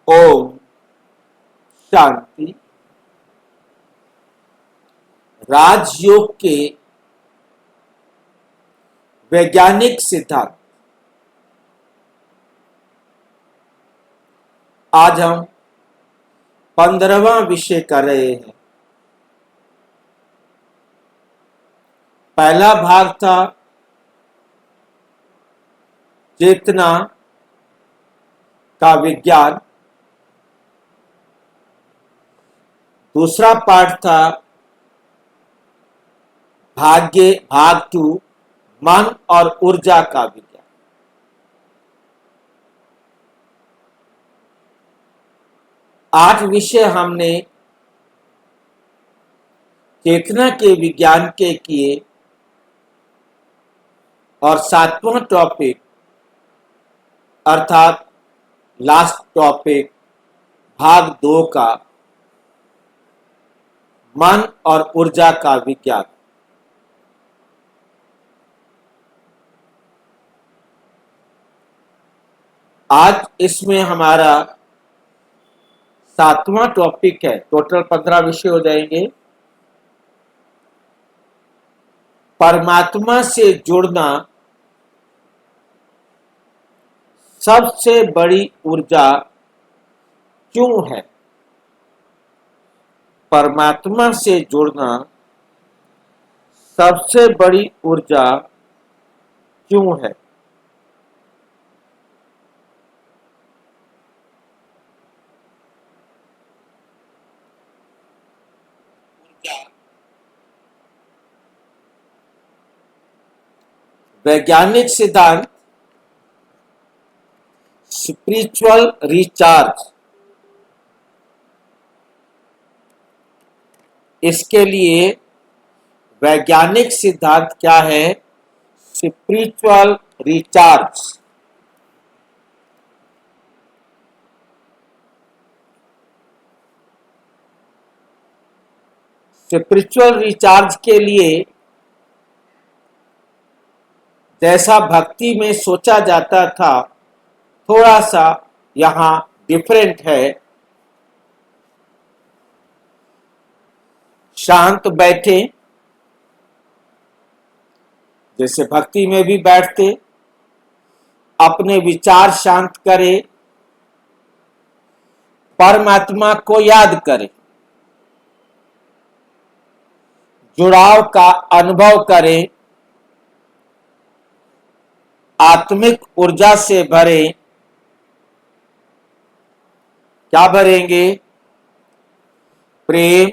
ओम शांति। राजयोग के वैज्ञानिक सिद्धांत। आज हम 15वां विषय कर रहे हैं। पहला भाग था चेतना का विज्ञान। दूसरा पार्ट था भाग 2 मन और ऊर्जा का विज्ञान। आज विषय हमने चेतना के विज्ञान के किए और 7वां टॉपिक अर्थात लास्ट टॉपिक भाग 2 का मन और ऊर्जा का विज्ञान। आज इसमें हमारा 7वां टॉपिक है। टोटल 15 विषय हो जाएंगे। परमात्मा से जुड़ना सबसे बड़ी ऊर्जा क्यों है? परमात्मा से जुड़ना सबसे बड़ी ऊर्जा क्यों है? वैज्ञानिक सिद्धांत स्पिरिचुअल रिचार्ज। इसके लिए वैज्ञानिक सिद्धांत क्या है? Spiritual recharge. स्पिरिचुअल रिचार्ज के लिए जैसा भक्ति में सोचा जाता था, थोड़ा सा यहां डिफरेंट है। शांत बैठे, जैसे भक्ति में भी बैठते, अपने विचार शांत करें, परमात्मा को याद करें, जुड़ाव का अनुभव करें, आत्मिक ऊर्जा से भरें। क्या भरेंगे? प्रेम,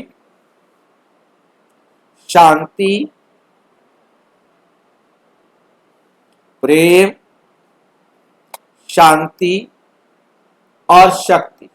शांति, प्रेम, शांति और शक्ति।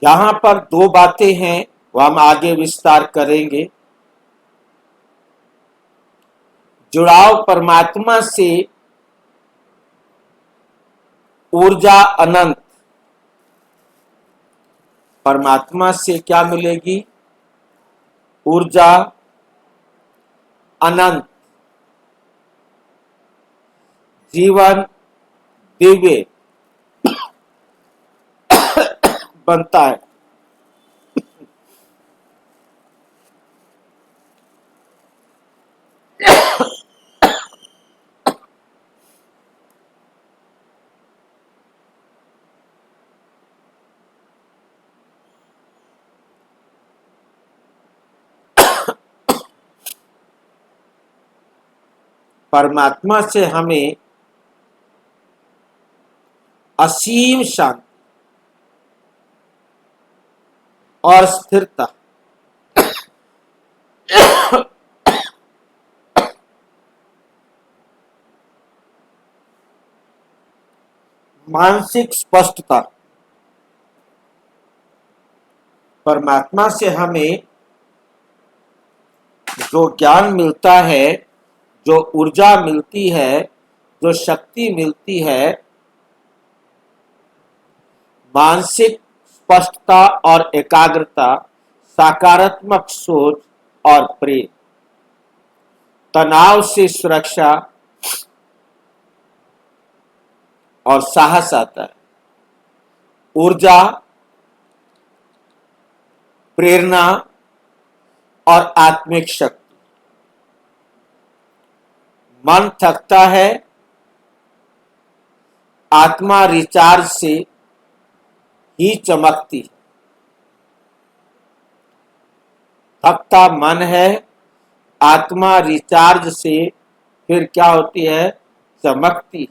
यहां पर 2 बातें हैं, वह हम आगे विस्तार करेंगे। जुड़ाव परमात्मा से, ऊर्जा अनंत। परमात्मा से क्या मिलेगी? ऊर्जा अनंत, जीवन दिव्य बनता है। परमात्मा से हमें असीम शांति और स्थिरता, मानसिक स्पष्टता। परमात्मा से हमें जो ज्ञान मिलता है, जो ऊर्जा मिलती है, जो शक्ति मिलती है, मानसिक स्पष्टता और एकाग्रता, सकारात्मक सोच और प्रेम, तनाव से सुरक्षा और साहस आता है, ऊर्जा, प्रेरणा और आत्मिक शक्ति। मन थकता है, आत्मा रिचार्ज से ही चमकती है। थकता मन है, आत्मा रिचार्ज से फिर क्या होती है? चमकती।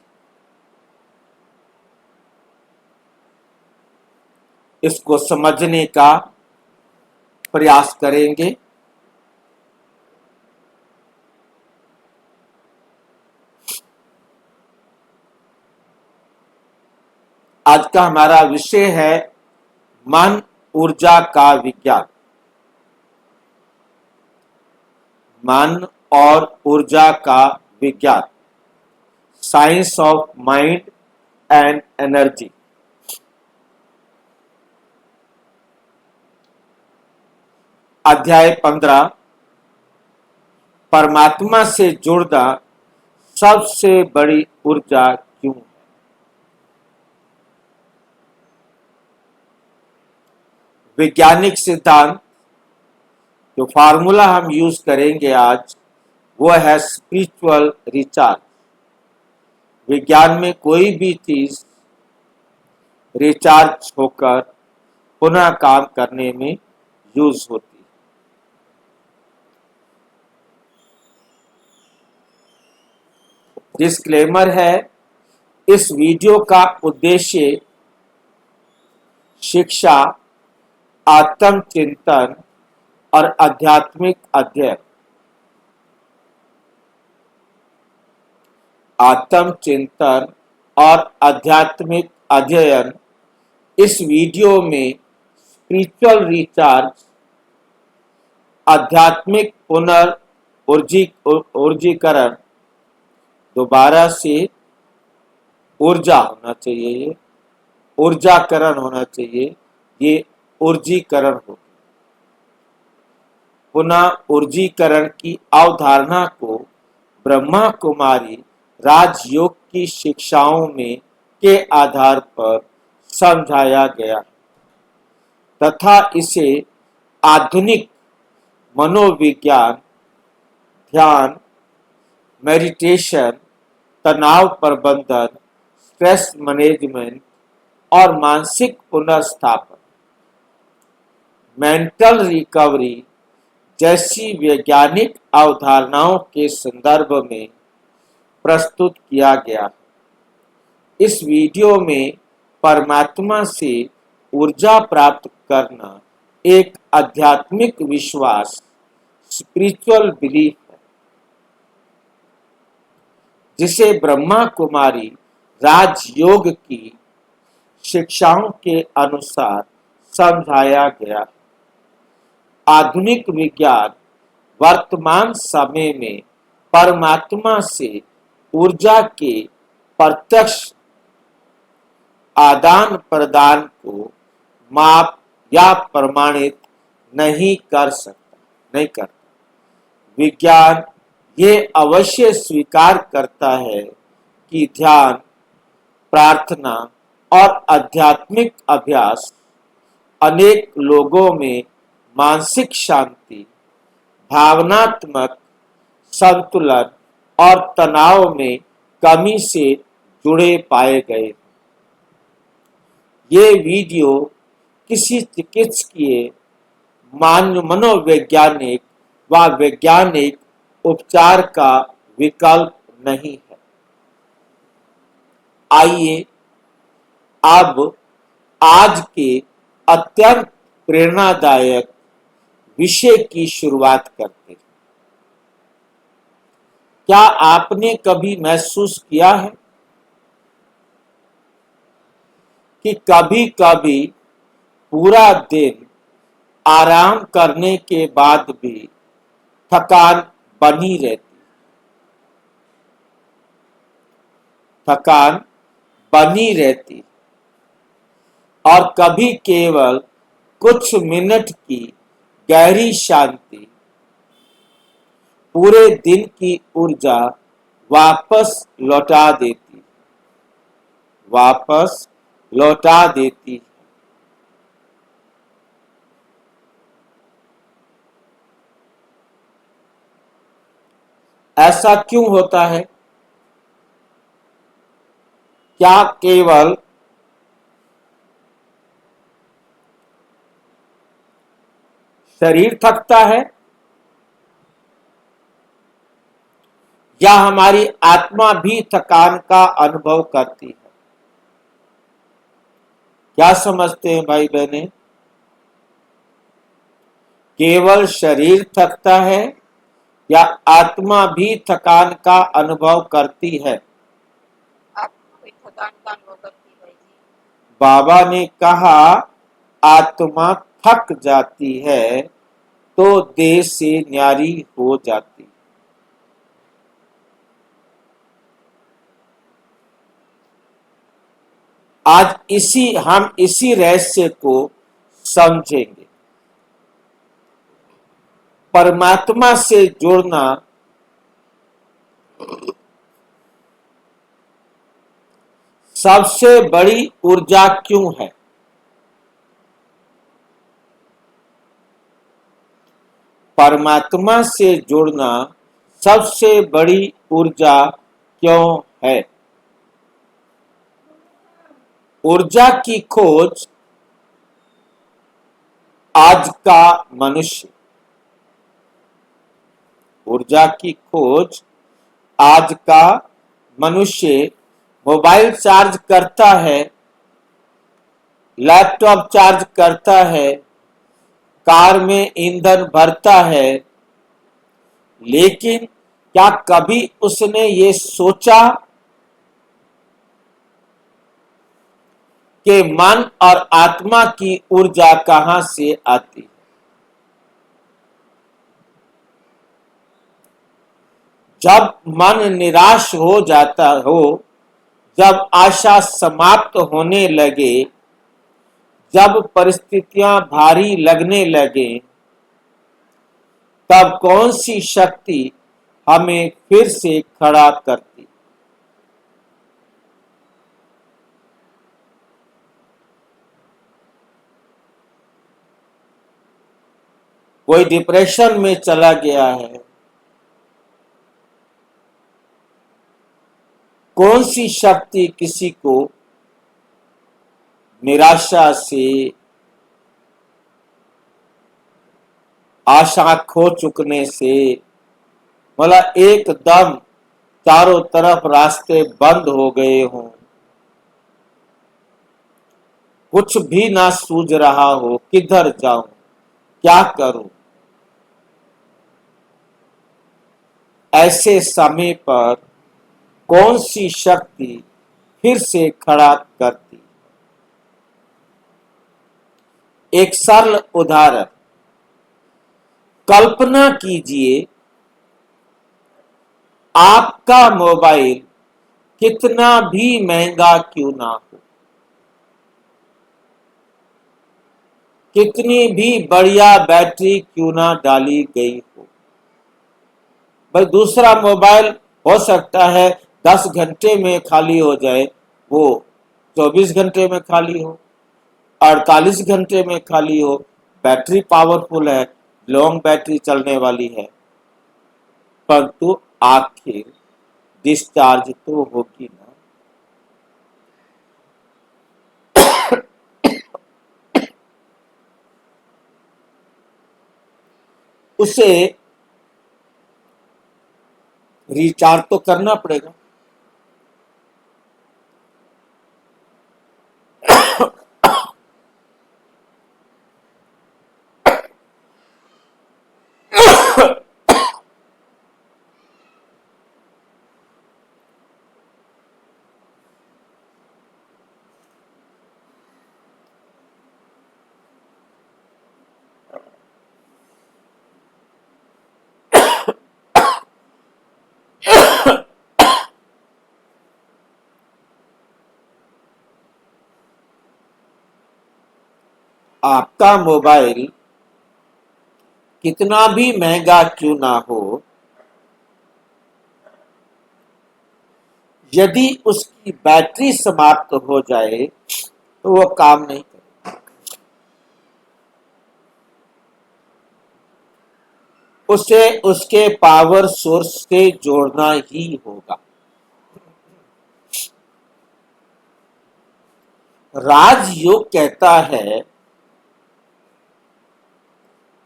इसको समझने का प्रयास करेंगे। आज का हमारा विषय है मन ऊर्जा का विज्ञान। मन और ऊर्जा का विज्ञान, science of mind and energy. अध्याय 15, परमात्मा से जुड़ना सबसे बड़ी ऊर्जा क्यों है? वैज्ञानिक सिद्धांत, जो फार्मूला हम यूज करेंगे आज, वो है स्पिरिचुअल रिचार्ज। विज्ञान में कोई भी चीज रिचार्ज होकर पुनः काम करने में यूज होती है। डिस्क्लेमर है, इस वीडियो का उद्देश्य शिक्षा, आत्मचिंतन और आध्यात्मिक अध्ययन। आत्मचिंतन और आध्यात्मिक अध्ययन। इस वीडियो में स्पिरिचुअल रिचार्ज, आध्यात्मिक ऊर्जीकरण, दोबारा से ऊर्जा होना चाहिए, ये ऊर्जाकरण होना चाहिए, ये ऊर्जीकरण हो। पुनः ऊर्जीकरण की अवधारणा को ब्रह्मा कुमारी राजयोग की शिक्षाओं में के आधार पर समझाया गया तथा इसे आधुनिक मनोविज्ञान, ध्यान, मेडिटेशन, तनाव प्रबंधन, स्ट्रेस मैनेजमेंट और मानसिक पुनर्स्थापन, मेंटल रिकवरी जैसी वैज्ञानिक अवधारणाओं के संदर्भ में प्रस्तुत किया गया। इस वीडियो में परमात्मा से ऊर्जा प्राप्त करना एक आध्यात्मिक विश्वास, स्पिरिचुअल बिलीफ है, जिसे ब्रह्मा कुमारी राजयोग की शिक्षाओं के अनुसार समझाया गया। आधुनिक विज्ञान वर्तमान समय में परमात्मा से ऊर्जा के प्रत्यक्ष आदान प्रदान को माप या प्रमाणित नहीं करता। विज्ञान ये अवश्य स्वीकार करता है कि ध्यान, प्रार्थना और आध्यात्मिक अभ्यास अनेक लोगों में मानसिक शांति, भावनात्मक संतुलन और तनाव में कमी से जुड़े पाए गए। ये वीडियो किसी चिकित्सकीय, मनोवैज्ञानिक व वैज्ञानिक उपचार का विकल्प नहीं है। आइए अब आज के अत्यंत प्रेरणादायक विषय की शुरुआत करते हैं। क्या आपने कभी महसूस किया है कि कभी कभी पूरा दिन आराम करने के बाद भी थकान बनी रहती, थकान बनी रहती, और कभी केवल कुछ मिनट की गहरी शांति पूरे दिन की ऊर्जा वापस लौटा देती वापस लौटा देती। ऐसा क्यों होता है? क्या केवल शरीर थकता है या हमारी आत्मा भी थकान का अनुभव करती है? क्या समझते हैं भाई बहने? केवल शरीर थकता है या आत्मा भी थकान का अनुभव करती है? आत्मा भी थकान का अनुभव करती है जी। बाबा ने कहा आत्मा थक जाती है तो देह से न्यारी हो जाती। आज हम इसी रहस्य को समझेंगे। परमात्मा से जुड़ना सबसे बड़ी ऊर्जा क्यों है? परमात्मा से जुड़ना सबसे बड़ी ऊर्जा क्यों है? ऊर्जा की खोज आज का मनुष्य ऊर्जा की खोज आज का मनुष्य मोबाइल चार्ज करता है, लैपटॉप चार्ज करता है, कार में ईंधन भरता है, लेकिन क्या कभी उसने ये सोचा कि मन और आत्मा की ऊर्जा कहां से आती? जब मन निराश हो जाता हो, जब आशा समाप्त होने लगे, जब परिस्थितियां भारी लगने लगे, तब कौन सी शक्ति हमें फिर से खड़ा करती? कोई डिप्रेशन में चला गया है, कौन सी शक्ति किसी को निराशा से, आशा खो चुकने से, मतलब एकदम चारों तरफ रास्ते बंद हो गए हों, कुछ भी ना सूझ रहा हो, किधर जाऊं, क्या करूं, ऐसे समय पर कौन सी शक्ति फिर से खड़ा करती? एक सरल उदाहरण, कल्पना कीजिए आपका मोबाइल कितना भी महंगा क्यों ना हो, कितनी भी बढ़िया बैटरी क्यों ना डाली गई हो, भाई दूसरा मोबाइल हो सकता है 10 घंटे में खाली हो जाए, वो 24 घंटे में खाली हो, 48 घंटे में खाली हो, बैटरी पावरफुल है, लॉन्ग बैटरी चलने वाली है, परंतु आखिर डिस्चार्ज तो होगी ना। उसे रिचार्ज तो करना पड़ेगा। आपका मोबाइल कितना भी महंगा क्यों ना हो, यदि उसकी बैटरी समाप्त हो जाए तो वो काम नहीं करेगा। उसे उसके पावर सोर्स से जोड़ना ही होगा। राजयोग कहता है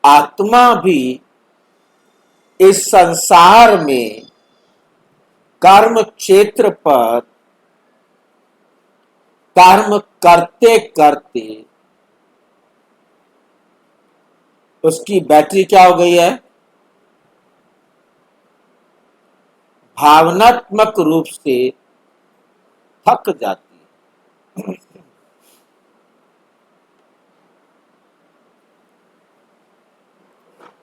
आत्मा भी इस संसार में कर्म क्षेत्र पर कर्म करते करते उसकी बैटरी क्या हो गई है, भावनात्मक रूप से थक जाती है।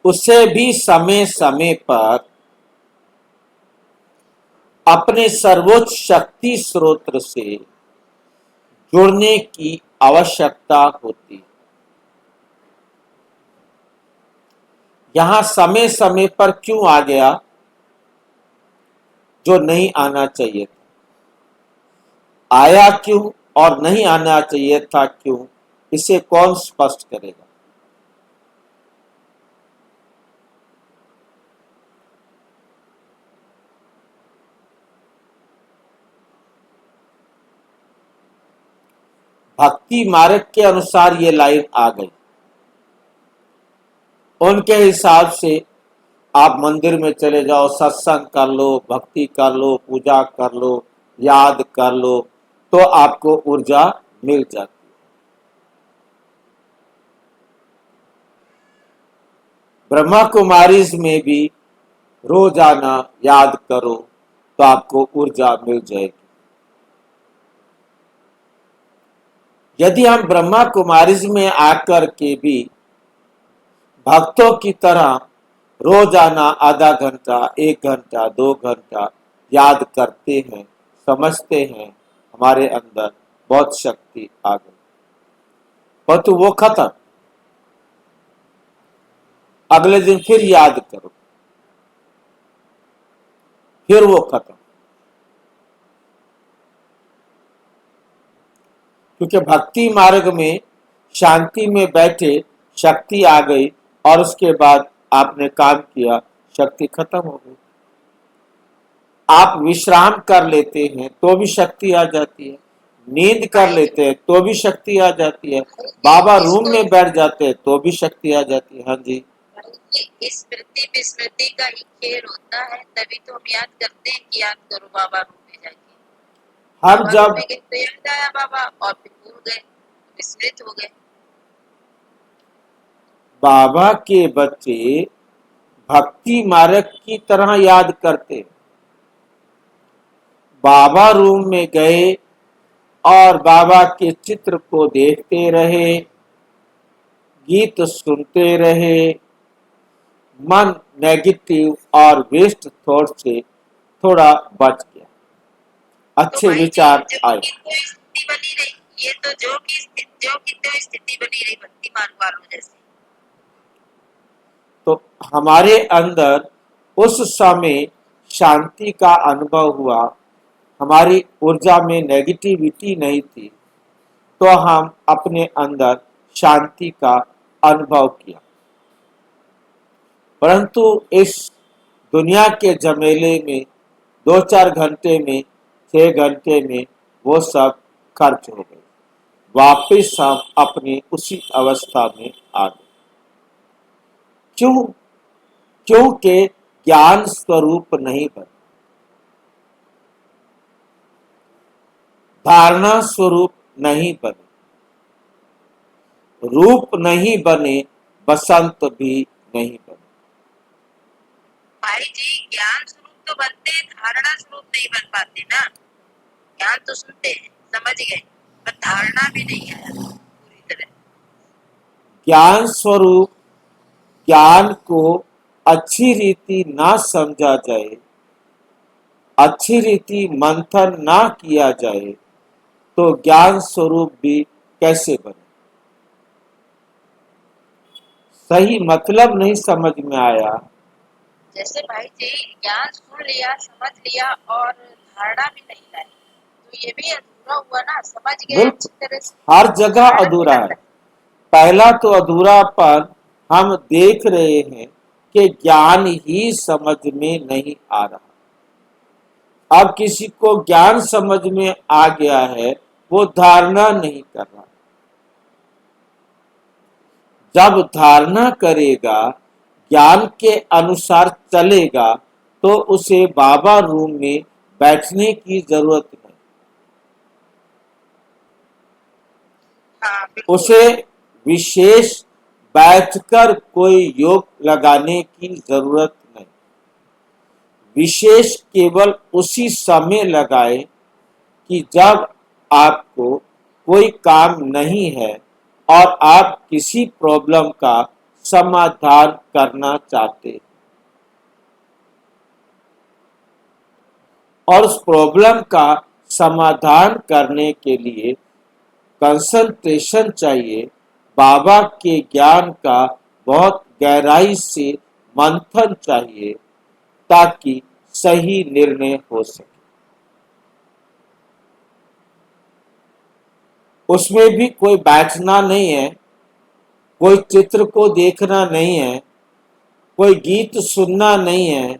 उसे भी समय समय पर अपने सर्वोच्च शक्ति स्रोत से जुड़ने की आवश्यकता होती है। यहां समय समय पर क्यों आ गया जो नहीं आना चाहिए था, आया क्यों और नहीं आना चाहिए था क्यों, इसे कौन स्पष्ट करेगा। भक्ति मार्ग के अनुसार ये लाइन आ गई। उनके हिसाब से आप मंदिर में चले जाओ, सत्संग कर लो, भक्ति कर लो, पूजा कर लो, याद कर लो, तो आपको ऊर्जा मिल जाती है। ब्रह्मा कुमारीज में भी रोजाना याद करो तो आपको ऊर्जा मिल जाएगी। यदि हम ब्रह्मा कुमारीज में आकर के भी भक्तों की तरह रोजाना आधा घंटा, 1 घंटा, 2 घंटा याद करते हैं, समझते हैं हमारे अंदर बहुत शक्ति आ गई, परंतु वो खत्म। अगले दिन फिर याद करो, फिर वो खत्म। क्योंकि भक्ति मार्ग में शांति में बैठे शक्ति आ गई और उसके बाद आपने काम किया, शक्ति खत्म हो गई। आप विश्राम कर लेते हैं तो भी शक्ति आ जाती है, नींद कर लेते हैं तो भी शक्ति आ जाती है, बाबा रूम में बैठ जाते हैं तो भी शक्ति आ जाती है। हाँ जी, स्मृति विस्मृति का ही खेल होता है, तभी तो हम याद करते हैं कि याद करो बाबा रूम में जाके। हम बाबा रूम जब में गए तो याद आया बाबा और फिर भूल गए, विस्मृत हो गए। बाबा के बच्चे भक्ति मार्ग की तरह याद करते, बाबा रूम में गए और बाबा के चित्र को देखते रहे, गीत सुनते रहे, मन नेगेटिव और वेस्ट थॉट से थोड़ा बच गया, तो अच्छे भाई जी विचार जो आए। की कोई स्थिति बनी रही, ये तो जो की तो स्थिति बनी रही भक्ति मार्ग वालों जैसी। तो हमारे अंदर उस समय शांति का अनुभव हुआ, हमारी ऊर्जा में नेगेटिविटी नहीं थी, तो हम अपने अंदर शांति का अनुभव किया। परंतु इस दुनिया के झमेले में 2-4 घंटे में, 6 घंटे में वो सब खर्च हो गए, वापिस हम अपनी उसी अवस्था में आ गए। क्यों? क्योंकि ज्ञान स्वरूप नहीं बने, धारणा स्वरूप नहीं बने, रूप नहीं बने, बसंत भी नहीं बने। भाई जी ज्ञान स्वरूप तो बनते हैं, धारणा स्वरूप नहीं बन पाते ना। ज्ञान तो सुनते हैं, समझ गए, पर धारणा भी नहीं आया पूरी तरह। ज्ञान स्वरूप ज्ञान को अच्छी रीति ना समझा जाए, अच्छी रीति मंथन ना किया जाए, तो ज्ञान स्वरूप भी कैसे बने। सही मतलब नहीं समझ में आया। जैसे भाई जी ज्ञान सुन लिया, समझ लिया और धारणा भी नहीं लाई, तो ये भी अधूरा हुआ ना, समझ गए बिल्कुल, अच्छी तरह से, हर जगह धारणा भी अधूरा है। लगता है। पहला तो अधूरापन हम देख रहे हैं कि ज्ञान ही समझ में नहीं आ रहा। अब किसी को ज्ञान समझ में आ गया है, वो धारणा नहीं कर रहा। जब धारणा करेगा, ज्ञान के अनुसार चलेगा, तो उसे बाबा रूम में बैठने की जरूरत नहीं। हाँ बिल्कुल। उसे विशेष बैठकर कोई योग लगाने की जरूरत नहीं। विशेष केवल उसी समय लगाए कि जब आपको कोई काम नहीं है और आप किसी प्रॉब्लम का समाधान करना चाहते हैं, और उस प्रॉब्लम का समाधान करने के लिए कंसंट्रेशन चाहिए। बाबा के ज्ञान का बहुत गहराई से मंथन चाहिए, ताकि सही निर्णय हो सके। उसमें भी कोई बैठना नहीं है, कोई चित्र को देखना नहीं है, कोई गीत सुनना नहीं है,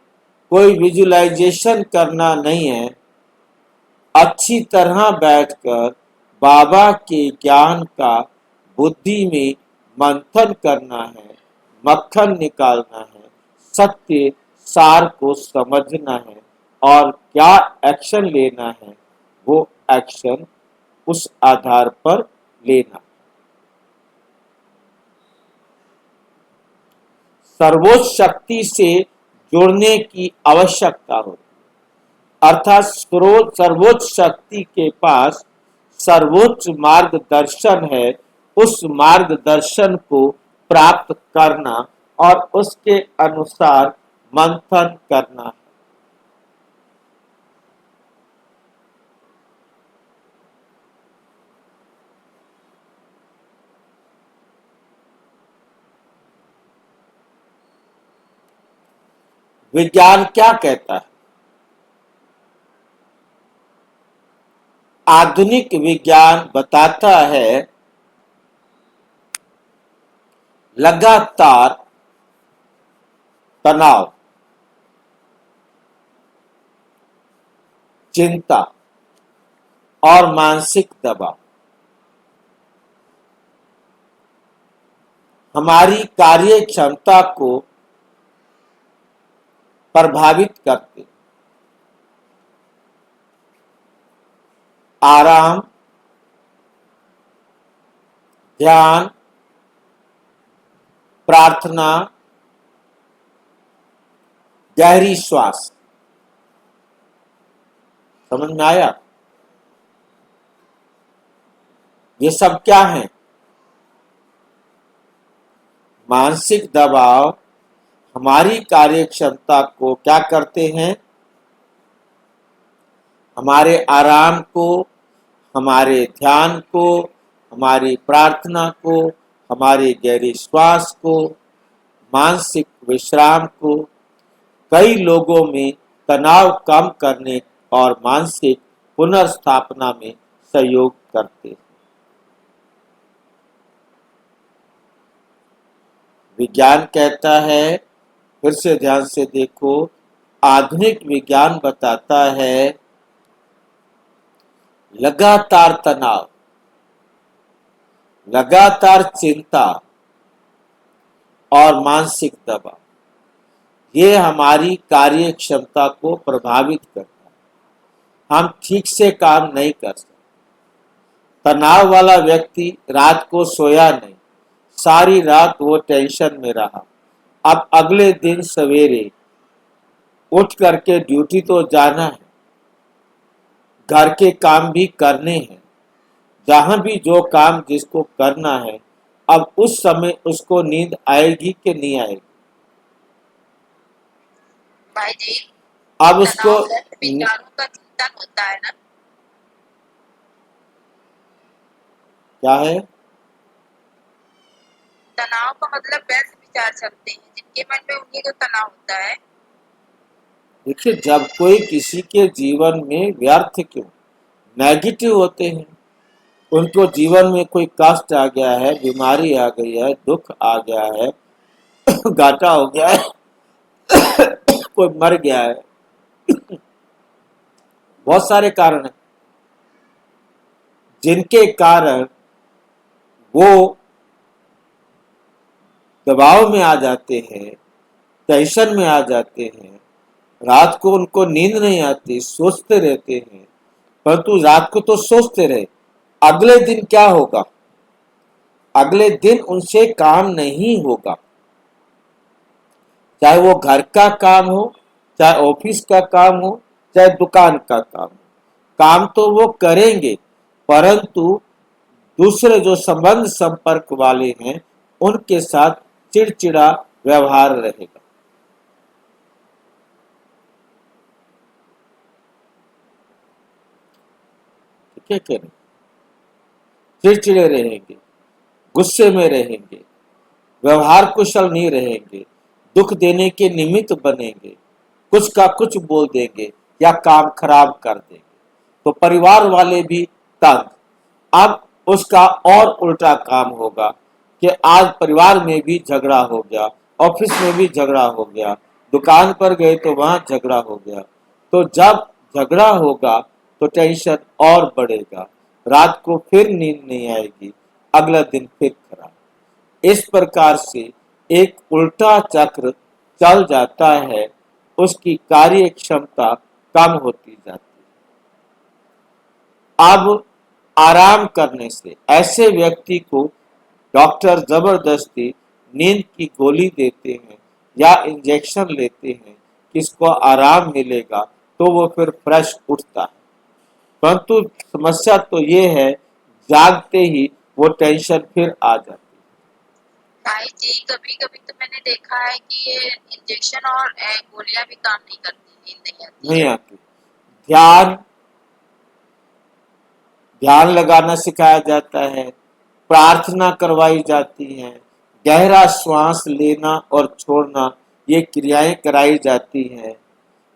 कोई विजुअलाइजेशन करना नहीं है। अच्छी तरह बैठकर बाबा के ज्ञान का बुद्धि में मंथन करना है, मक्खन निकालना है, सत्य सार को समझना है और क्या एक्शन लेना है, वो एक्शन उस आधार पर लेना। सर्वोच्च शक्ति से जुड़ने की आवश्यकता होती है, अर्थात सर्वोच्च शक्ति के पास सर्वोच्च मार्गदर्शन है। उस मार्गदर्शन को प्राप्त करना और उसके अनुसार मंथन करना है। विज्ञान क्या कहता है? आधुनिक विज्ञान बताता है लगातार तनाव, चिंता और मानसिक दबाव हमारी कार्य क्षमता को प्रभावित करते। आराम, ध्यान, प्रार्थना, गहरी श्वास, समझ में आया? ये सब क्या है? मानसिक दबाव हमारी कार्य क्षमता को क्या करते हैं? हमारे आराम को, हमारे ध्यान को, हमारी प्रार्थना को, हमारे गहरी श्वास को, मानसिक विश्राम को, कई लोगों में तनाव कम करने और मानसिक पुनर्स्थापना में सहयोग करते हैं। विज्ञान कहता है, फिर से ध्यान से देखो, आधुनिक विज्ञान बताता है लगातार तनाव, लगातार चिंता और मानसिक दबाव ये हमारी कार्य क्षमता को प्रभावित करता है। हम ठीक से काम नहीं कर सकते। तनाव वाला व्यक्ति रात को सोया नहीं, सारी रात वो टेंशन में रहा। अब अगले दिन सवेरे उठ करके ड्यूटी तो जाना है, घर के काम भी करने हैं, जहां भी जो काम जिसको करना है, अब उस समय उसको नींद आएगी कि नहीं आएगी? भाई जी अब उसको तनाव दर्द विचारों का चिंतन होता है ना, क्या है? तनाव का मतलब वैसे विचार चलते हैं जिनके मन में उन्हीं को तनाव होता है। देखिए, जब कोई किसी के जीवन में व्यर्थ क्यों, नेगेटिव होते हैं, उनको जीवन में कोई कष्ट आ गया है, बीमारी आ गई है, दुख आ गया है, घाटा हो गया है, कोई मर गया है, बहुत सारे कारण हैं जिनके कारण वो दबाव में आ जाते हैं, टेंशन में आ जाते हैं। रात को उनको नींद नहीं आती, सोचते रहते हैं। परंतु रात को तो सोचते रहे, अगले दिन क्या होगा, अगले दिन उनसे काम नहीं होगा। चाहे वो घर का काम हो, चाहे ऑफिस का काम हो, चाहे दुकान का काम हो, काम तो वो करेंगे, परंतु दूसरे जो संबंध संपर्क वाले हैं उनके साथ चिड़चिड़ा व्यवहार रहेगा। ठीक है क्या नहीं? चिड़चिड़े रहेंगे, गुस्से में रहेंगे, व्यवहार कुशल नहीं रहेंगे, दुख देने के निमित्त बनेंगे, कुछ का कुछ बोल देंगे या काम खराब कर देंगे, तो परिवार वाले भी तंग। अब उसका और उल्टा काम होगा कि आज परिवार में भी झगड़ा हो गया, ऑफिस में भी झगड़ा हो गया, दुकान पर गए तो वहां झगड़ा हो गया। तो जब झगड़ा होगा तो टेंशन और बढ़ेगा, रात को फिर नींद नहीं आएगी, अगला दिन फिर खराब। इस प्रकार से एक उल्टा चक्र चल जाता है, उसकी कार्य क्षमता कम होती जाती है। अब आराम करने से ऐसे व्यक्ति को डॉक्टर जबरदस्ती नींद की गोली देते हैं या इंजेक्शन लेते हैं कि इसको आराम मिलेगा, तो वो फिर फ्रेश उठता है। परंतु समस्या तो ये है, जागते ही वो टेंशन फिर आ जाती है। भाई जी कभी कभी तो मैंने देखा है कि ये इंजेक्शन और गोलियां भी काम नहीं करती, नींद नहीं आती नहीं है। आती। ध्यान ध्यान लगाना सिखाया जाता है, प्रार्थना करवाई जाती है, गहरा श्वास लेना और छोड़ना ये क्रियाएं कराई जाती हैं,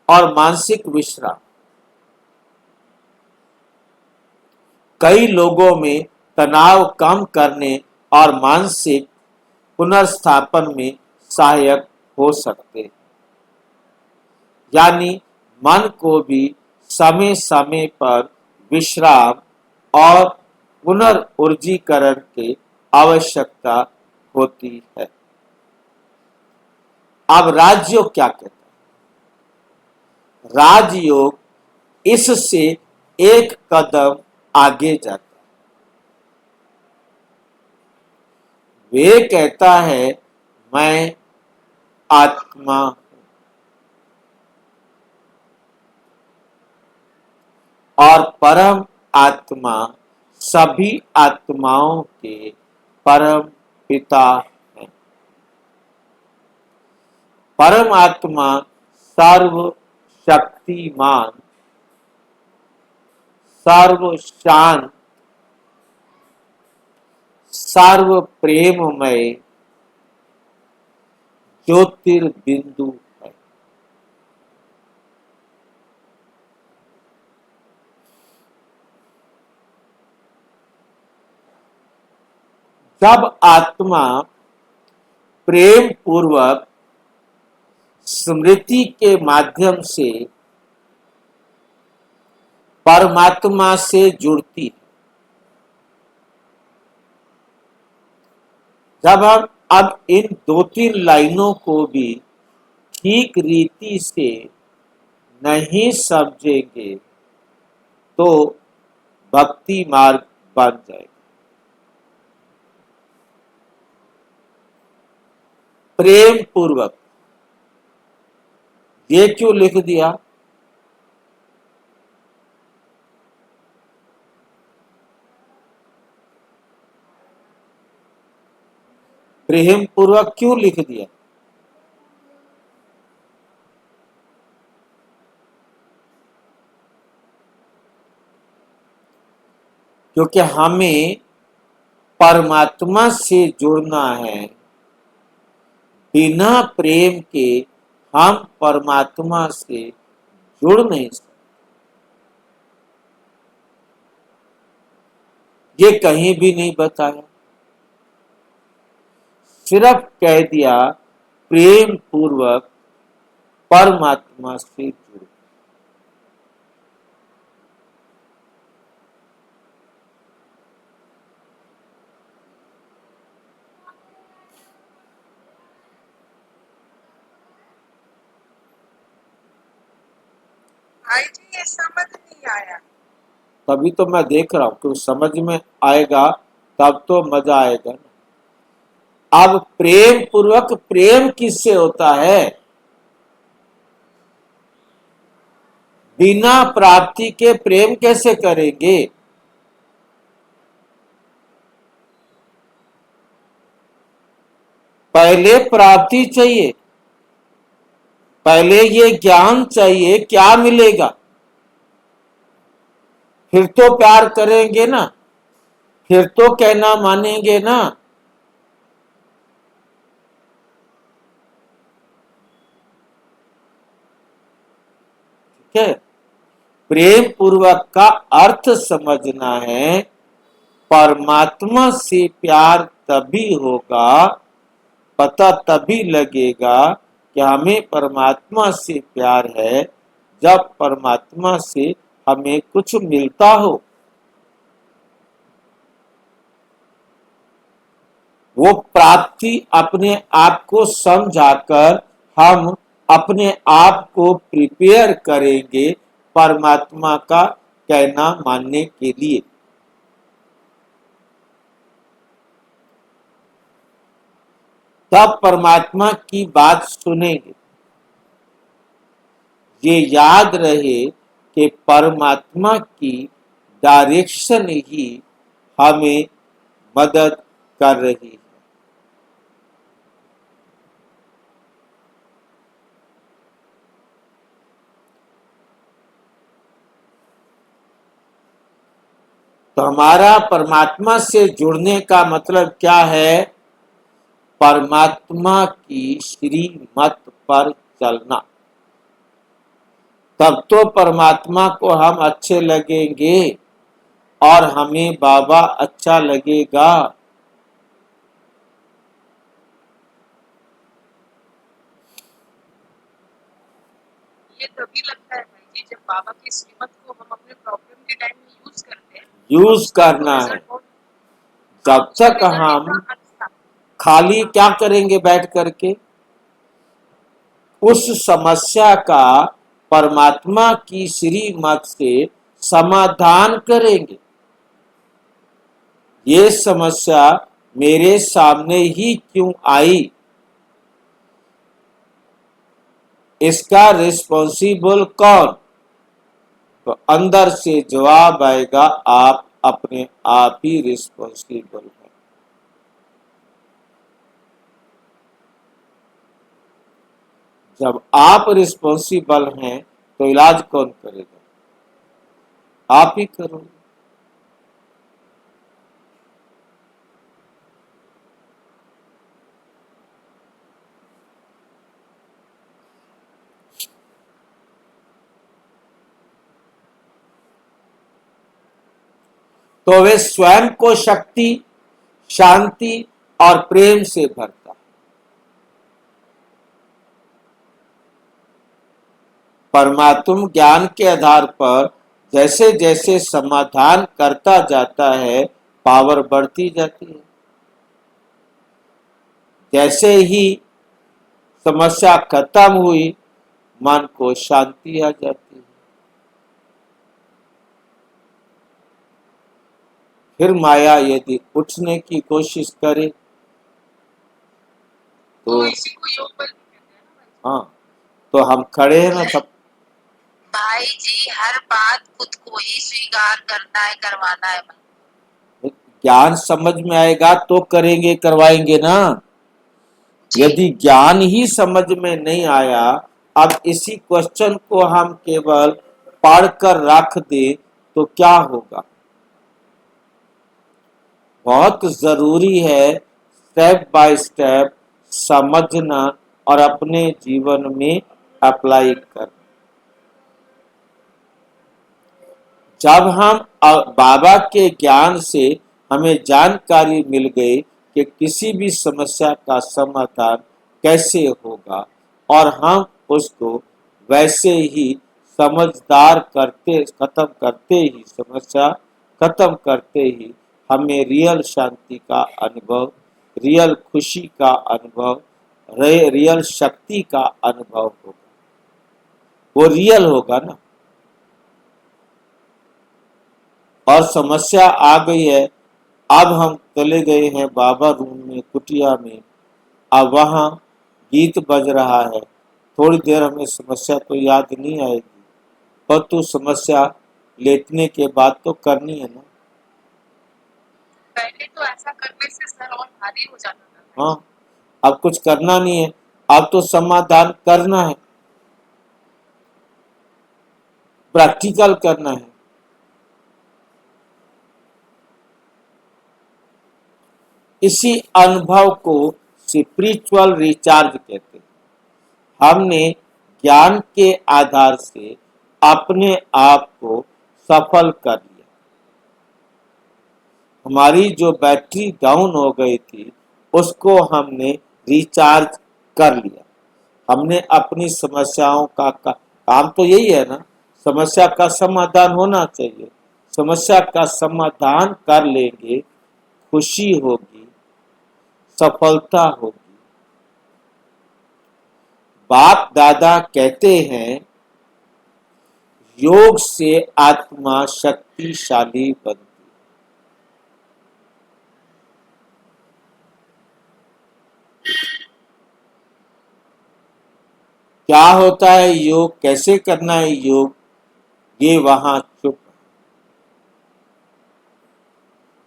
और मानसिक विश्राम। कई लोगों में तनाव कम करने और मानसिक पुनर्स्थापन में सहायक हो सकते हैं। यानी मन को भी समय समय पर विश्राम और पुनर्ऊर्जीकरण की आवश्यकता होती है। अब राजयोग क्या कहता है? राजयोग इससे एक कदम आगे जाता है। वे कहता है, मैं आत्मा हूं और परम आत्मा सभी आत्माओं के परम पिता है। परम आत्मा सर्वशक्तिमान, सर्वशांत, सर्व प्रेममय ज्योतिर्बिंदु है। जब आत्मा प्रेम पूर्वक स्मृति के माध्यम से परमात्मा से जुड़ती है, जब हम अब इन दो तीन लाइनों को भी ठीक रीति से नहीं समझेंगे तो भक्ति मार्ग बन जाएगा। प्रेम पूर्वक ये क्यों लिख दिया? प्रेम पूर्वक क्यों लिख दिया? क्योंकि हमें परमात्मा से जुड़ना है। बिना प्रेम के हम परमात्मा से जुड़ नहीं सकते। ये कहीं भी नहीं बताया, सिर्फ कह दिया प्रेम पूर्वक परमात्मा से जुड़ो। भाई जी ये समझ नहीं आया। तभी तो मैं देख रहा हूं कि समझ में आएगा तब तो मजा आएगा ना। अब प्रेम पूर्वक प्रेम किससे होता है? बिना प्राप्ति के प्रेम कैसे करेंगे? पहले प्राप्ति चाहिए, पहले ये ज्ञान चाहिए, क्या मिलेगा, फिर तो प्यार करेंगे ना, फिर तो कहना मानेंगे ना। ठीक है, प्रेम पूर्वक का अर्थ समझना है। परमात्मा से प्यार तभी होगा, पता तभी लगेगा कि हमें परमात्मा से प्यार है जब परमात्मा से हमें कुछ मिलता हो। वो प्राप्ति अपने आप को समझाकर हम अपने आप को प्रिपेयर करेंगे परमात्मा का कहना मानने के लिए। तब परमात्मा की बात सुनेंगे। ये याद रहे कि परमात्मा की डायरेक्शन ही हमें मदद कर रही है। तो हमारा परमात्मा से जुड़ने का मतलब क्या है? परमात्मा की श्रीमत पर चलना। तब तो परमात्मा को हम अच्छे लगेंगे और हमें बाबा अच्छा लगेगा। ये तभी लगता है भाई जी जब बाबा की श्रीमत को हम अपने प्रॉब्लम के टाइम में यूज करते हैं। यूज करना है। जब तक हम अच्छा खाली क्या करेंगे बैठ करके, उस समस्या का परमात्मा की श्रीमत से समाधान करेंगे। ये समस्या मेरे सामने ही क्यों आई, इसका रिस्पॉन्सिबल कौन? तो अंदर से जवाब आएगा, आप अपने आप ही रिस्पॉन्सिबल हैं। जब आप रिस्पॉन्सिबल हैं तो इलाज कौन करेगा? आप ही करोगे। तो वे स्वयं को शक्ति, शांति और प्रेम से भरता। परमात्म ज्ञान के आधार पर जैसे जैसे समाधान करता जाता है, पावर बढ़ती जाती है। जैसे ही समस्या खत्म हुई, मन को शांति आ जाती है। फिर माया यदि उठने की कोशिश करे तो इसी को योग बल भी कहते हैं ना हाँ, तो हम खड़े हैं ना सब। भाई जी। हर बात खुद को ही स्वीकार करना है, करवाना है। ज्ञान समझ में आएगा तो करेंगे, करवाएंगे ना। यदि ज्ञान ही समझ में नहीं आया, अब इसी क्वेश्चन को हम केवल पढ़कर रख दे तो क्या होगा? बहुत जरूरी है स्टेप बाय स्टेप समझना और अपने जीवन में अप्लाई करना। जब हम बाबा के ज्ञान से हमें जानकारी मिल गई कि किसी भी समस्या का समाधान कैसे होगा और हम उसको वैसे ही समझदार करते समस्या खत्म करते ही हमें रियल शांति का अनुभव, रियल खुशी का अनुभव, रियल शक्ति का अनुभव होगा। वो रियल होगा ना। और समस्या आ गई है, अब हम चले गए हैं बाबा रूम में, कुटिया में, अब वहाँ गीत बज रहा है, थोड़ी देर हमें समस्या तो याद नहीं आएगी, पर तो समस्या लेटने के बाद तो करनी है ना। पहले तो ऐसा करने से सर और भारी हो जाता था। हाँ, अब कुछ करना नहीं है, अब तो समाधान करना है, प्रैक्टिकल करना है। इसी अनुभव को स्पिरिचुअल रिचार्ज कहते हैं। हमने ज्ञान के आधार से अपने आप को सफल कर लिया। हमारी जो बैटरी डाउन हो गई थी उसको हमने रिचार्ज कर लिया। हमने अपनी समस्याओं का काम तो यही है ना, समस्या का समाधान होना चाहिए। समस्या का समाधान कर लेंगे, खुशी होगी, सफलता होगी। बाप दादा कहते हैं योग से आत्मा शक्तिशाली बनती है। क्या होता है योग, कैसे करना है योग, ये वहां चुप।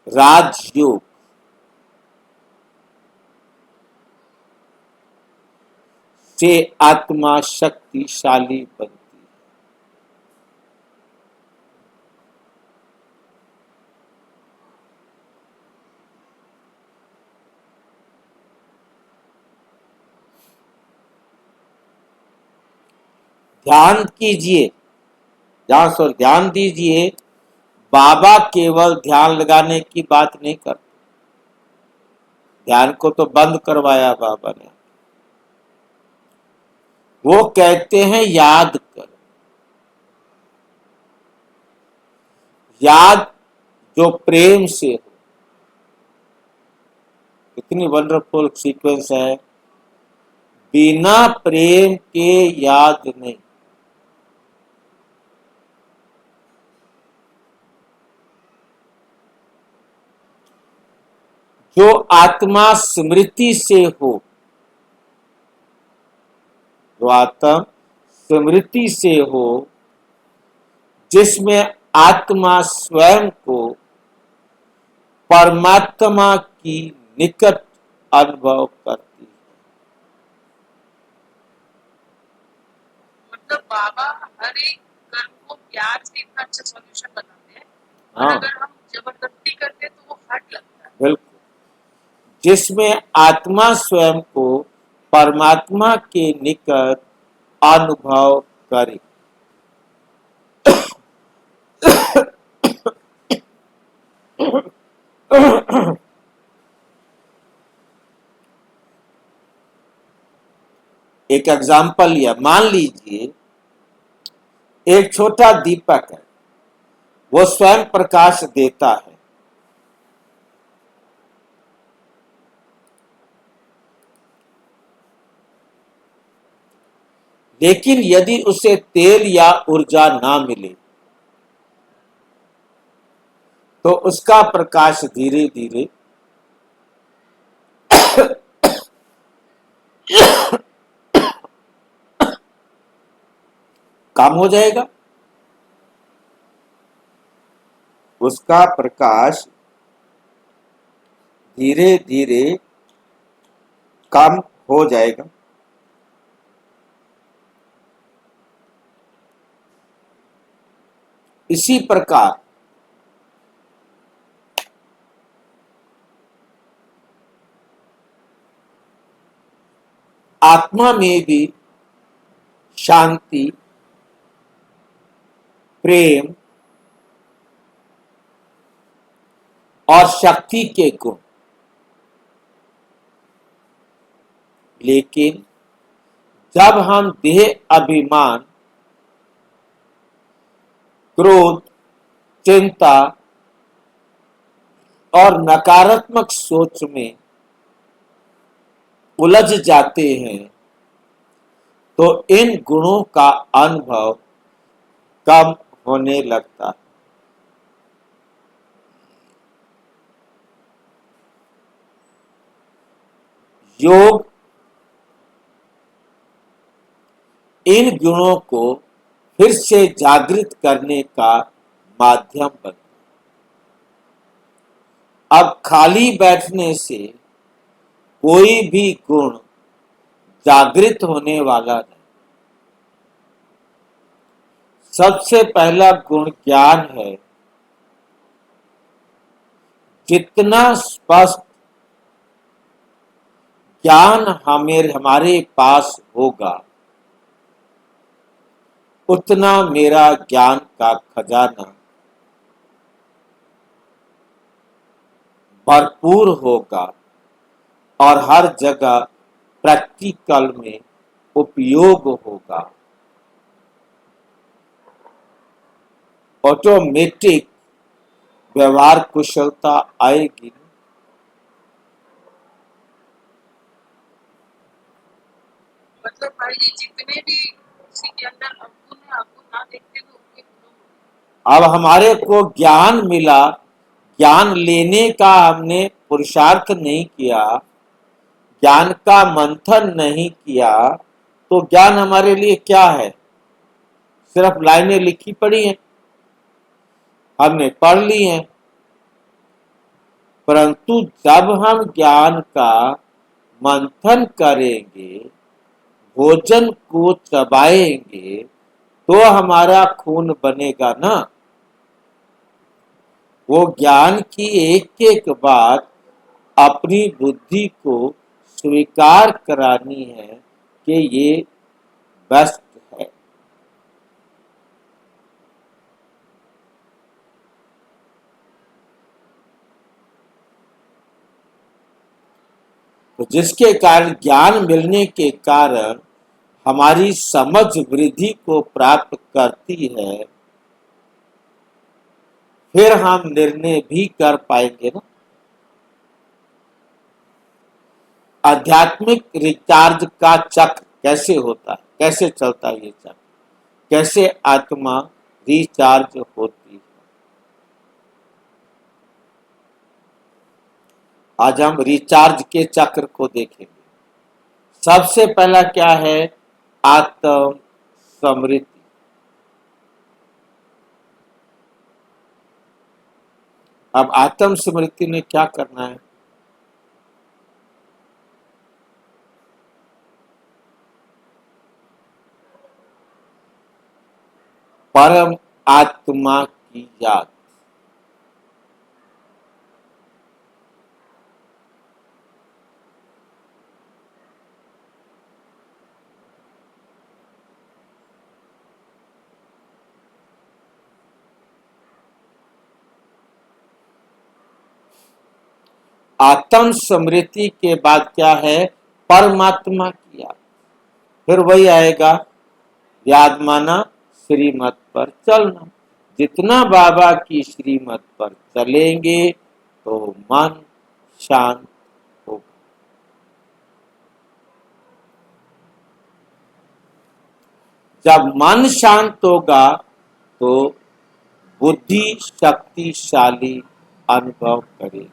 राजयोग से आत्मा शक्तिशाली बनती है। ध्यान कीजिए, ध्यान दीजिए। बाबा केवल ध्यान लगाने की बात नहीं करते, ध्यान को तो बंद करवाया बाबा ने। वो कहते हैं याद करो। याद जो प्रेम से हो। कितनी वंडरफुल सीक्वेंस है, बिना प्रेम के याद नहीं। जो आत्मा स्मृति से हो, जो आत्मा स्मृति से हो, जिसमें आत्मा स्वयं को परमात्मा की निकट अनुभव करती है। मतलब बाबा हर एक कर्म को प्यार से इतना अच्छा सॉल्यूशन बताते हैं, और हाँ, अगर हम जबरदस्ती करते हैं तो वो हट लगता है। बिल्कुल। जिसमें आत्मा स्वयं को परमात्मा के निकट अनुभव करे। एक एग्जाम्पल लिया, मान लीजिए एक छोटा दीपक है, वो स्वयं प्रकाश देता है, लेकिन यदि उसे तेल या ऊर्जा ना मिले तो उसका प्रकाश धीरे धीरे कम हो जाएगा। उसका प्रकाश धीरे धीरे कम हो जाएगा। इसी प्रकार आत्मा में भी शांति, प्रेम और शक्ति के गुण, लेकिन जब हम देह अभिमान, क्रोध, चिंता और नकारात्मक सोच में उलझ जाते हैं तो इन गुणों का अनुभव कम होने लगता है। योग इन गुणों को फिर से जागृत करने का माध्यम बनता है। अब खाली बैठने से कोई भी गुण जागृत होने वाला नहीं। सबसे पहला गुण ज्ञान है। जितना स्पष्ट ज्ञान हमारे पास होगा, उतना मेरा ज्ञान का खजाना भरपूर होगा और हर जगह प्रैक्टिकल में उपयोग होगा। ऑटोमेटिक व्यवहार कुशलता आएगी। मतलब भाई जी जितने भी किसी के अंदर अवगुण है, अवगुण ना देखते हुए उनके गुणों अब हमारे को ज्ञान मिला, ज्ञान लेने का हमने पुरुषार्थ नहीं किया, ज्ञान का मंथन नहीं किया, तो ज्ञान हमारे लिए क्या है? सिर्फ लाइनें लिखी पड़ी हैं, हमने पढ़ ली हैं। परंतु जब हम ज्ञान का मंथन करेंगे, भोजन को चबाएंगे, तो हमारा खून बनेगा ना। वो ज्ञान की एक एक बात अपनी बुद्धि को स्वीकार करानी है कि ये बेस्ट है। तो जिसके कारण ज्ञान मिलने के कारण हमारी समझ वृद्धि को प्राप्त करती है, फिर हम निर्णय भी कर पाएंगे ना। आध्यात्मिक रिचार्ज का चक्र कैसे होता है, कैसे चलता है ये चक्र, कैसे आत्मा रिचार्ज होती है। आज हम रिचार्ज के चक्र को देखेंगे। सबसे पहला क्या है? आत्म स्मृति। अब आत्म स्मृति ने क्या करना है? परम आत्मा की याद। आत्म स्मृति के बाद क्या है? परमात्मा की याद। फिर वही आएगा, याद माना श्रीमत पर चलना। जितना बाबा की श्रीमत पर चलेंगे तो मन शांत होगा। जब मन शांत होगा तो बुद्धि शक्तिशाली अनुभव करेगी।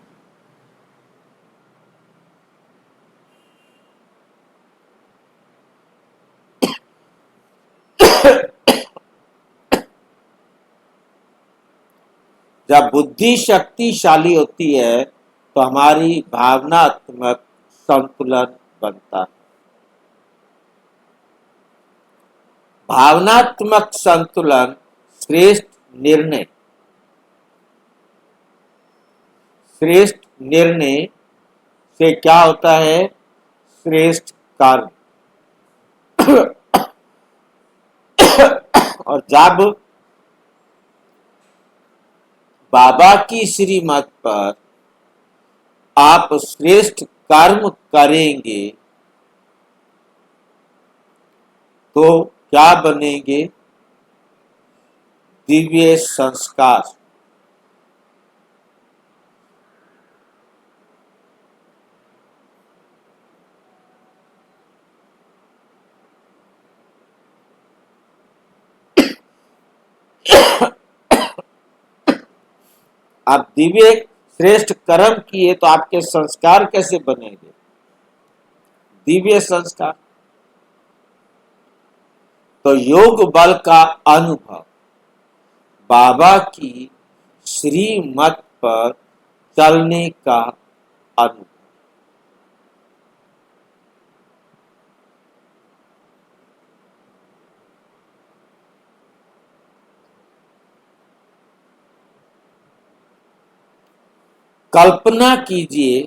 जब बुद्धि शक्तिशाली होती है तो हमारी भावनात्मक संतुलन बनता है। भावनात्मक संतुलन श्रेष्ठ निर्णय, श्रेष्ठ निर्णय से क्या होता है? श्रेष्ठ कर्म। और जब बाबा की श्रीमत पर आप श्रेष्ठ कर्म करेंगे तो क्या बनेंगे? दिव्य संस्कार। आप दिव्य श्रेष्ठ कर्म किए तो आपके संस्कार कैसे बनेंगे? दिव्य संस्कार। तो योग बल का अनुभव, बाबा की श्रीमत पर चलने का अनुभव। कल्पना कीजिए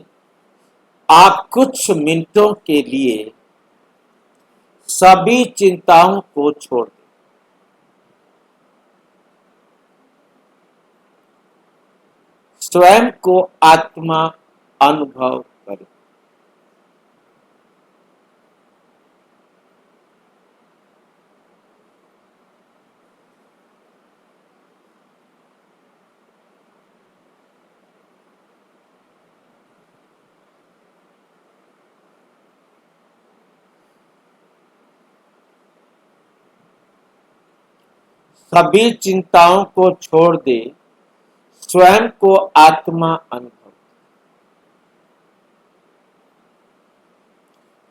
आप कुछ मिनटों के लिए सभी चिंताओं को छोड़ दें। स्वयं को आत्मा अनुभव करें। सभी चिंताओं को छोड़ दे, स्वयं को आत्मा अनुभव।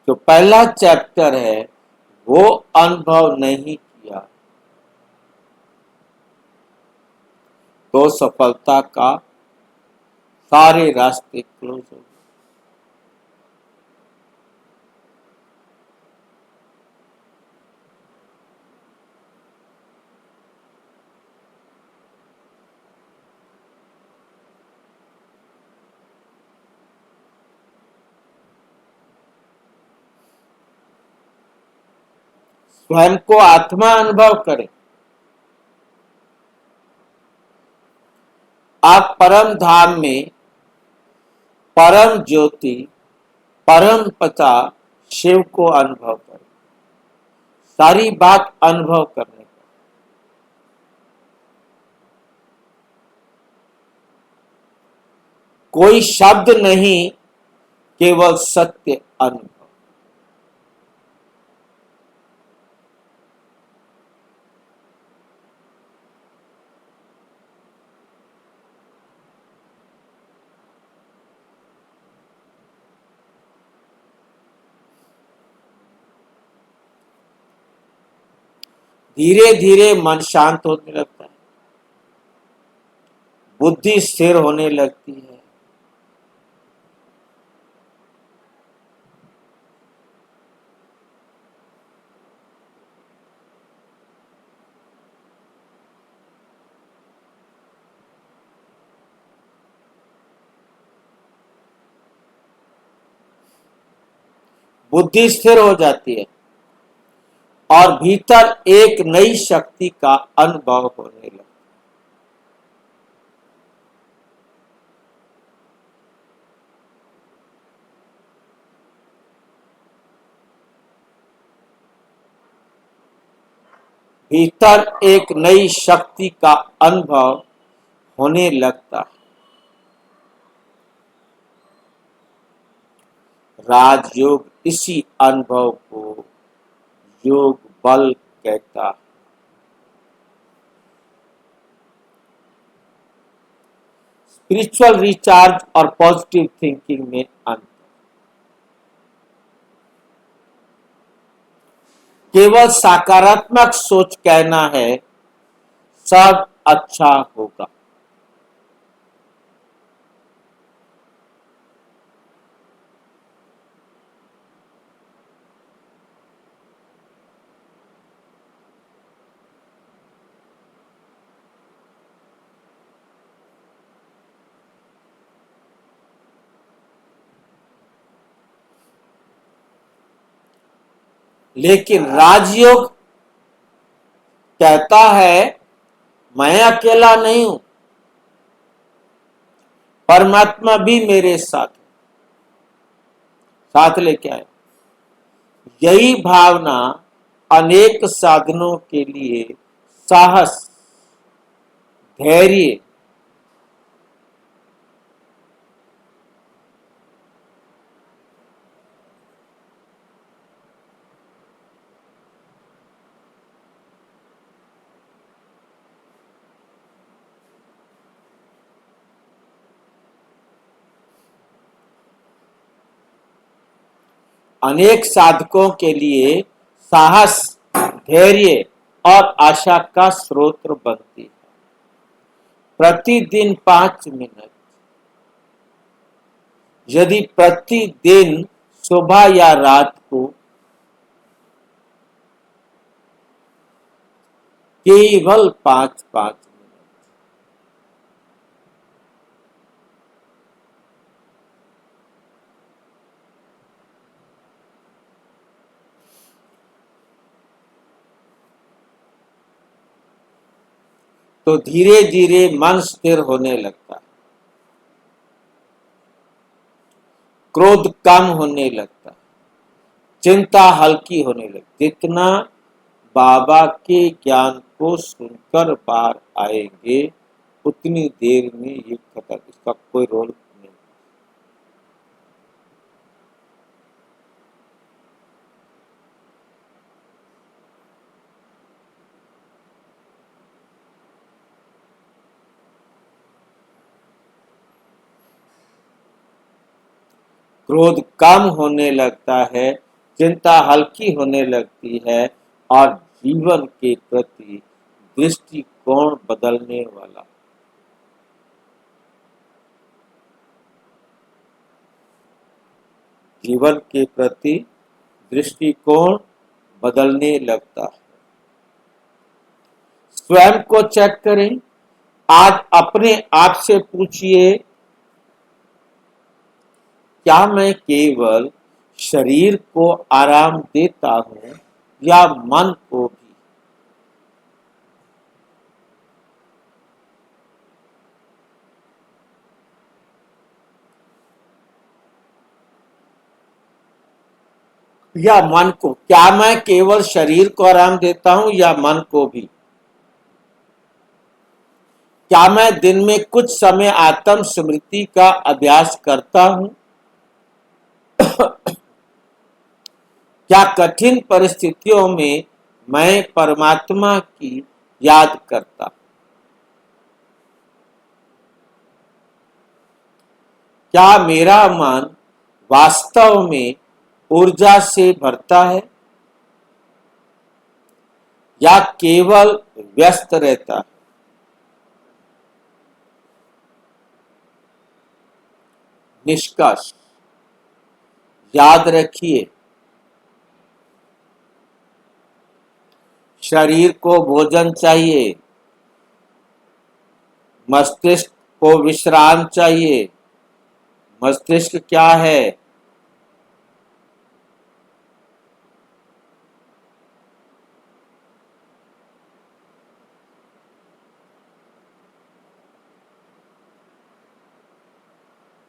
जो पहला चैप्टर है वो अनुभव नहीं किया तो सफलता का सारे रास्ते क्लोज हो गए। स्वयं को आत्मा अनुभव करें। आप परम धाम में परम ज्योति, परम पिता शिव को अनुभव करें। सारी बात अनुभव करने का। कोई शब्द नहीं, केवल सत्य अनुभव। धीरे धीरे मन शांत होने लगता है, बुद्धि स्थिर होने लगती है। बुद्धि स्थिर हो जाती है और भीतर एक नई शक्ति का अनुभव होने लगता है। भीतर एक नई शक्ति का अनुभव होने लगता है। राजयोग इसी अनुभव को योग बल कहता है। स्पिरिचुअल रिचार्ज और पॉजिटिव थिंकिंग में अंतर। केवल सकारात्मक सोच कहना है सब अच्छा होगा। लेकिन राजयोग कहता है मैं अकेला नहीं हूं, परमात्मा भी मेरे साथ लेके आए। यही भावना अनेक साधनों के लिए साहस, धैर्य, अनेक साधकों के लिए साहस, धैर्य और आशा का स्रोत बनती है। प्रतिदिन 5 मिनट, यदि प्रतिदिन सुबह या रात को केवल 5-5 मिनट, तो धीरे धीरे मन स्थिर होने लगता है, क्रोध कम होने लगता है, चिंता हल्की होने लगती। जितना बाबा के ज्ञान को सुनकर बाहर आएंगे उतनी देर में ये खत्म, इसका कोई रोल नहीं। क्रोध कम होने लगता है, चिंता हल्की होने लगती है और जीवन के प्रति दृष्टिकोण बदलने वाला, जीवन के प्रति दृष्टिकोण बदलने लगता है। स्वयं को चेक करें। आज अपने आप से पूछिए, क्या मैं केवल शरीर को आराम देता हूं या मन को भी? या मन को, क्या मैं केवल शरीर को आराम देता हूं या मन को भी? क्या मैं दिन में कुछ समय आत्म स्मृति का अभ्यास करता हूं? क्या कठिन परिस्थितियों में मैं परमात्मा की याद करता? क्या मेरा मन वास्तव में ऊर्जा से भरता है या केवल व्यस्त रहता है? निष्कर्ष, याद रखिए, शरीर को भोजन चाहिए, मस्तिष्क को विश्राम चाहिए। मस्तिष्क क्या है?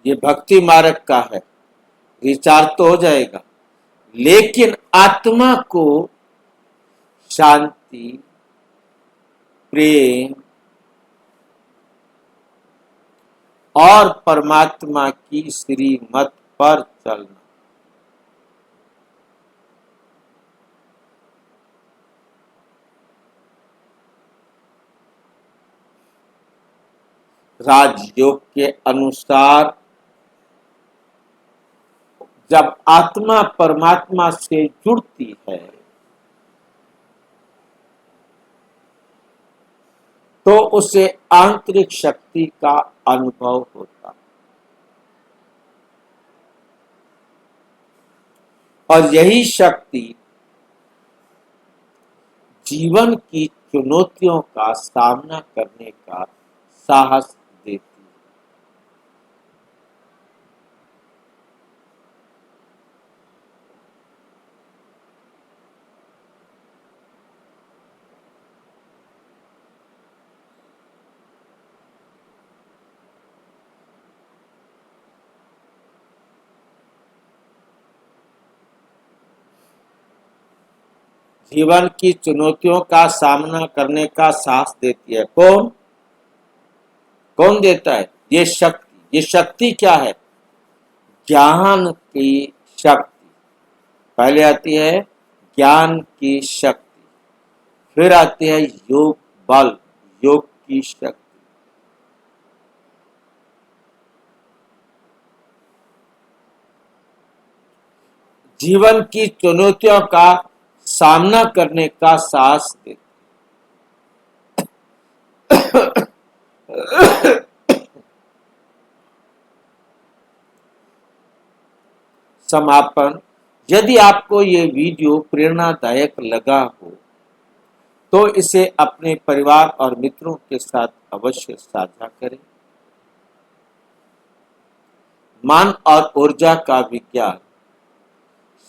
ये भक्ति मार्ग का है, रिचार्ज तो हो जाएगा, लेकिन आत्मा को शांति, प्रेम और परमात्मा की श्रीमत पर चलना। राजयोग के अनुसार जब आत्मा परमात्मा से जुड़ती है तो उसे आंतरिक शक्ति का अनुभव होता है, और यही शक्ति जीवन की चुनौतियों का सामना करने का साहस देती है। जीवन की चुनौतियों का सामना करने का साहस देती है। कौन कौन देता है? ये शक्ति। ये शक्ति क्या है? ज्ञान की शक्ति। पहले आती है ज्ञान की शक्ति, फिर आती है योग बल, योग की शक्ति। जीवन की चुनौतियों का सामना करने का साहस देती है। समापन, यदि आपको ये वीडियो प्रेरणादायक लगा हो तो इसे अपने परिवार और मित्रों के साथ अवश्य साझा करें। मन और ऊर्जा का विज्ञान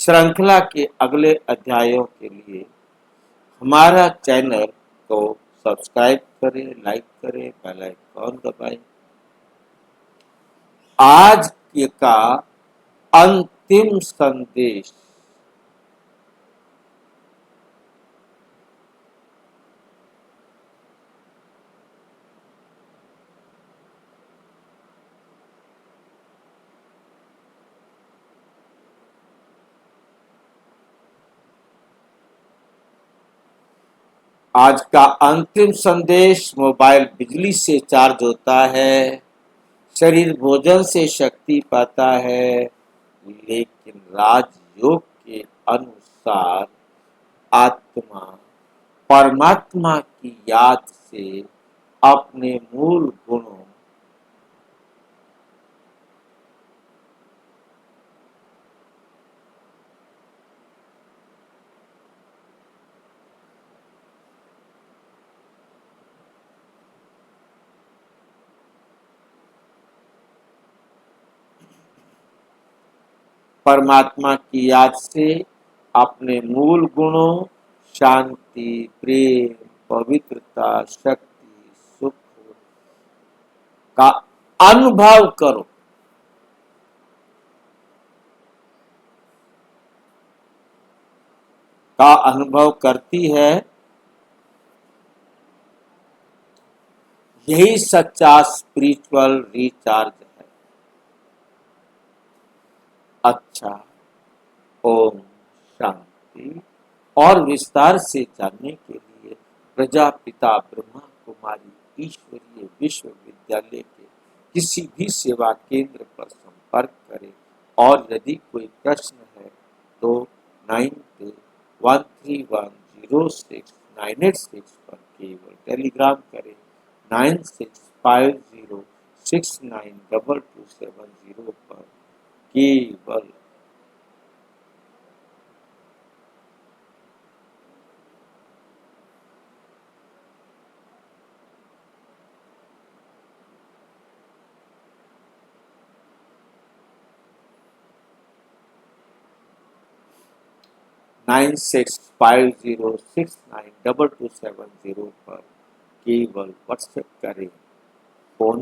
श्रृंखला के अगले अध्यायों के लिए हमारा चैनल को सब्सक्राइब करें, लाइक करें, बेल आइकन दबाएं। आज का अंतिम संदेश। आज का अंतिम संदेश, मोबाइल बिजली से चार्ज होता है, शरीर भोजन से शक्ति पाता है, लेकिन राजयोग के अनुसार आत्मा परमात्मा की याद से अपने मूल गुणों परमात्मा की याद से अपने मूल गुणों शांति, प्रेम, पवित्रता, शक्ति, सुख का अनुभव करो। का अनुभव करती है। यही सच्चा स्पिरिचुअल रिचार्ज है। अच्छा, ओम शांति। और विस्तार से जानने के लिए प्रजापिता ब्रह्मा कुमारी ईश्वरीय विश्वविद्यालय के किसी भी सेवा केंद्र पर संपर्क करें। और यदि कोई प्रश्न है तो 9213106986 पर केवल टेलीग्राम करें। 9650692270 पर केवल। नाइन 9650692270 पर केवल व्हाट्सएप करें, फोन